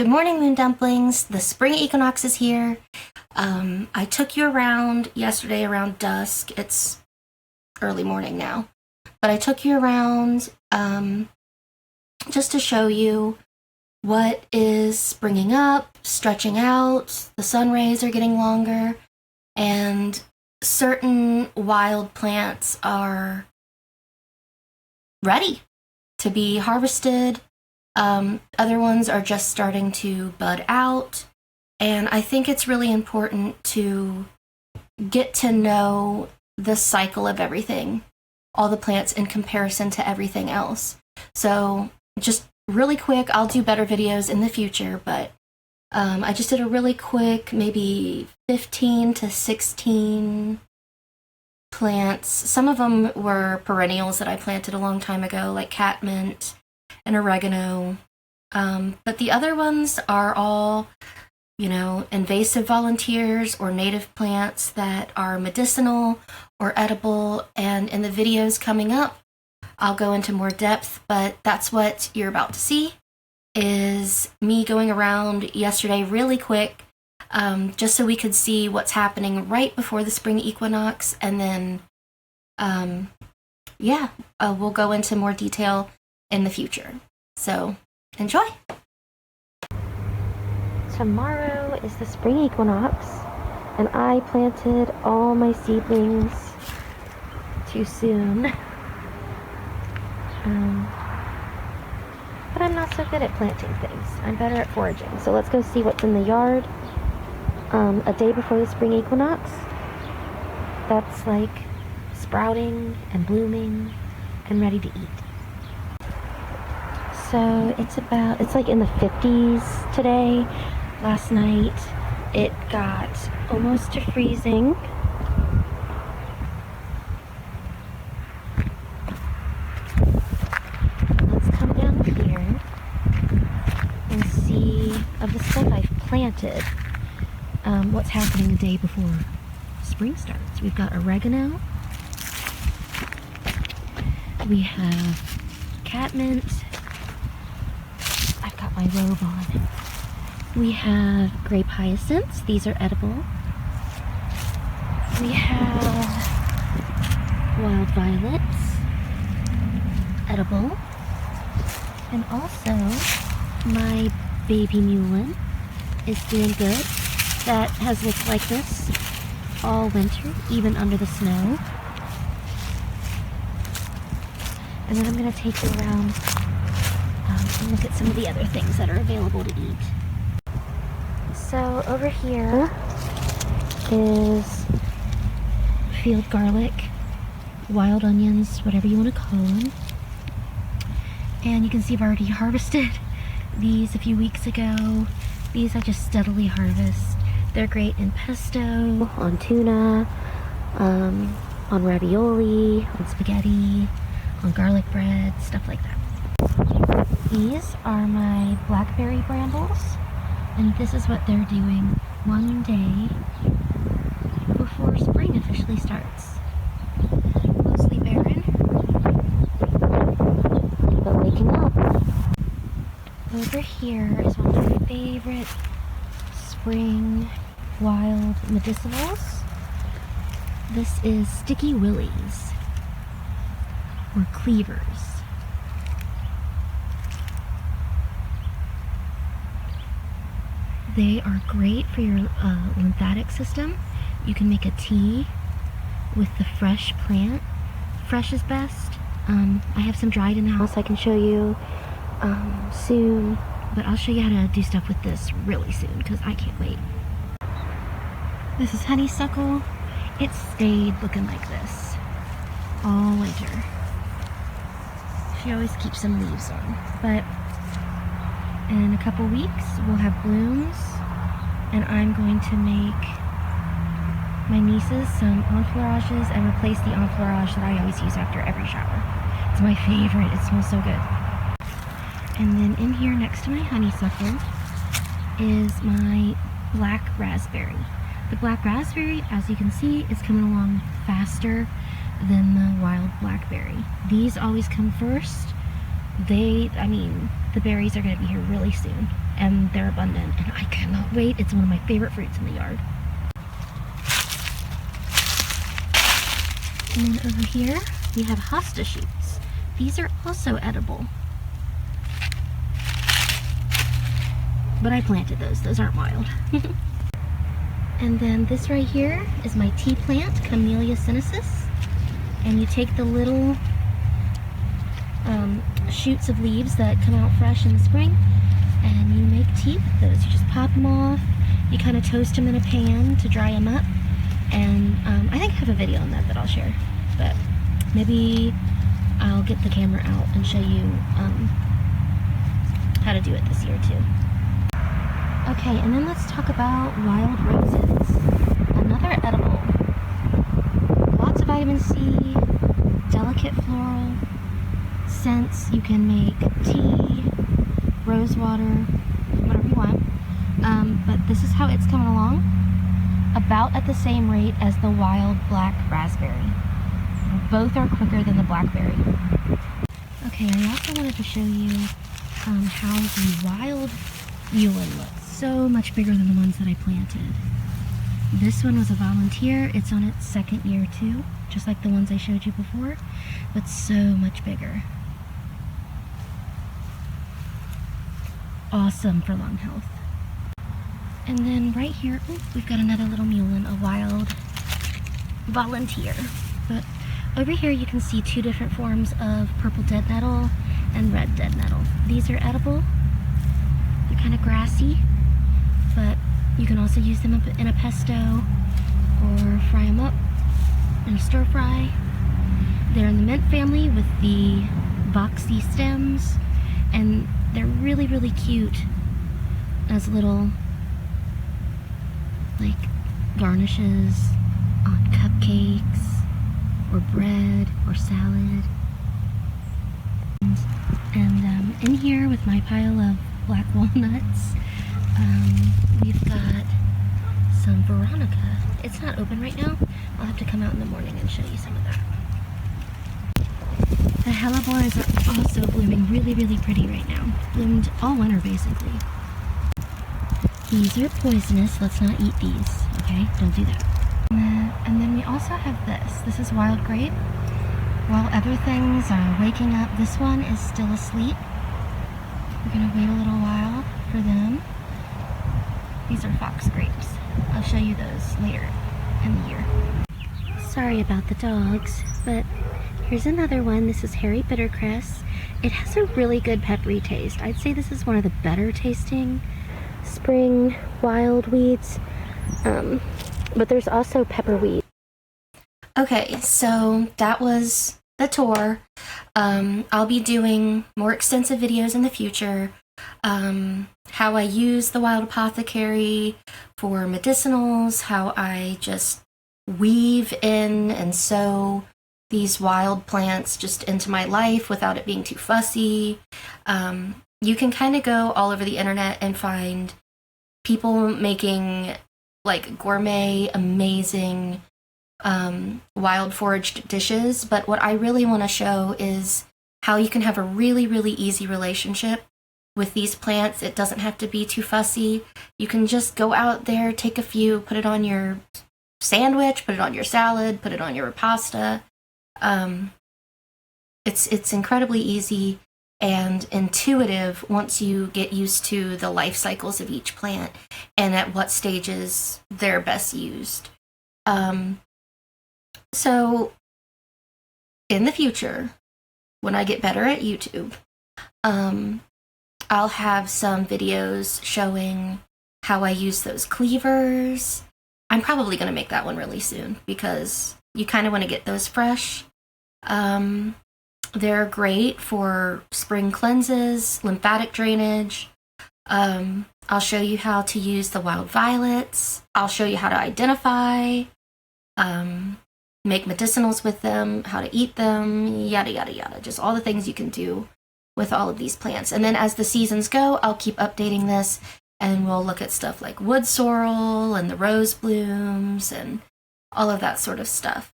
Good morning, Moon Dumplings. The spring equinox is here. I took you around yesterday around dusk. It's early morning now. But I took you around just to show you what is springing up, stretching out, the sun rays are getting longer, and certain wild plants are ready to be harvested. Other ones are just starting to bud out, and I think it's really important to get to know the cycle of everything, all the plants in comparison to everything else. So just really quick, I'll do better videos in the future, but I just did a really quick, maybe 15 to 16 plants. Some of them were perennials that I planted a long time ago, like catmint and oregano. But the other ones are all, invasive volunteers or native plants that are medicinal or edible. And in the videos coming up, I'll go into more depth, but that's what you're about to see, is me going around yesterday really quick, just so we could see what's happening right before the spring equinox. And then, we'll go into more detail in the future. So, enjoy! Tomorrow is the spring equinox, and I planted all my seedlings too soon. But I'm not so good at planting things. I'm better at foraging. So let's go see what's in the yard a day before the spring equinox. That's like sprouting and blooming and ready to eat. So it's like in the 50s today. Last night it got almost to freezing. Let's come down here and see of the stuff I've planted, what's happening the day before spring starts. We've got oregano. We have catmint. I've got my robe on. We have grape hyacinths. These are edible. We have wild violets, edible. And also, my baby mullein is doing good. That has looked like this all winter, even under the snow. And then I'm going to take you around and look at some of the other things that are available to eat. So over here is field garlic, wild onions, whatever you want to call them. And you can see I've already harvested these a few weeks ago. These I just steadily harvest. They're great in pesto, on tuna, on ravioli, on spaghetti, on garlic bread, stuff like that. These are my blackberry brambles, and this is what they're doing one day before spring officially starts. Mostly barren, but waking up. Over here is one of my favorite spring wild medicinals. This is sticky willies, or cleavers. They are great for your lymphatic system. You can make a tea with the fresh plant. Fresh is best. I have some dried in the house I can show you soon, but I'll show you how to do stuff with this really soon because I can't wait. This is honeysuckle. It stayed looking like this all winter. She always keeps some leaves on, but in a couple weeks we'll have blooms, and I'm going to make my nieces some enfleurages and replace the enfleurage that I always use after every shower. It's my favorite. It smells so good. And then in here next to my honeysuckle is my black raspberry. The black raspberry, as you can see, is coming along faster than the wild blackberry. These always come first. the berries are going to be here really soon, and they're abundant, and I cannot wait. It's one of my favorite fruits in the yard. And then over here, we have hosta shoots. These are also edible. But I planted those. Those aren't wild. And then this right here is my tea plant, Camellia sinensis. And you take the little shoots of leaves that come out fresh in the spring, and you make tea with those. You just pop them off. You kind of toast them in a pan to dry them up. And I think I have a video on that I'll share. But maybe I'll get the camera out and show you how to do it this year too. Okay, and then let's talk about wild roses. Another edible. Lots of vitamin C, delicate floral scents. You can make tea, rose water, whatever you want. But this is how it's coming along. About at the same rate as the wild black raspberry. Both are quicker than the blackberry. Okay, I also wanted to show you how the wild yulin looks. So much bigger than the ones that I planted. This one was a volunteer. It's on its second year too, just like the ones I showed you before, but so much bigger. Awesome for lung health. And then right here, we've got another little mullein, a wild volunteer. But over here you can see two different forms of purple dead nettle and red dead nettle. These are edible. They're kind of grassy, but you can also use them in a pesto or fry them up in a stir fry. They're in the mint family with the boxy stems, and they're really, really cute as little like garnishes on cupcakes or bread or salad. And in here with my pile of black walnuts, we've got some veronica. It's not open right now. I'll have to come out in the morning and show you some of that. The hellebores are also blooming really, really pretty right now. Bloomed all winter, basically. These are poisonous. Let's not eat these, okay? Don't do that. And then we also have this. This is wild grape. While other things are waking up, this one is still asleep. We're gonna wait a little while for them. These are fox grapes. I'll show you those later in the year. Sorry about the dogs, but here's another one. This is hairy bittercress. It has a really good peppery taste. I'd say this is one of the better tasting spring wild weeds, but there's also pepperweed. Okay, so that was the tour. I'll be doing more extensive videos in the future. How I use the wild apothecary for medicinals, how I just weave in and sew these wild plants just into my life without it being too fussy. You can kind of go all over the internet and find people making like gourmet, amazing wild foraged dishes, but what I really want to show is how you can have a really, really easy relationship with these plants. It doesn't have to be too fussy. You can just go out there, take a few, put it on your sandwich, put it on your salad, put it on your pasta. It's incredibly easy and intuitive once you get used to the life cycles of each plant and at what stages they're best used. So in the future, when I get better at YouTube, I'll have some videos showing how I use those cleavers. I'm probably going to make that one really soon because you kind of want to get those fresh. They're great for spring cleanses, lymphatic drainage. I'll show you how to use the wild violets. I'll show you how to identify, make medicinals with them, how to eat them, yada, yada, yada. Just all the things you can do with all of these plants. And then as the seasons go, I'll keep updating this and we'll look at stuff like wood sorrel and the rose blooms and all of that sort of stuff.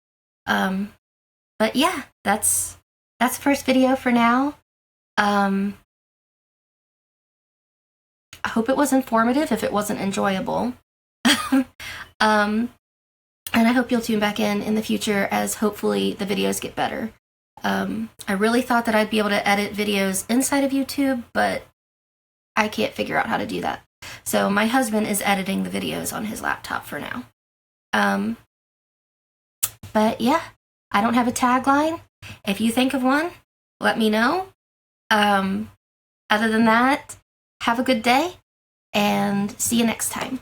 But yeah, that's the first video for now. hope it was informative if it wasn't enjoyable. And I hope you'll tune back in the future as hopefully the videos get better. I really thought that I'd be able to edit videos inside of YouTube, but I can't figure out how to do that. So my husband is editing the videos on his laptop for now. But yeah, I don't have a tagline. If you think of one, let me know. Other than that, have a good day and see you next time.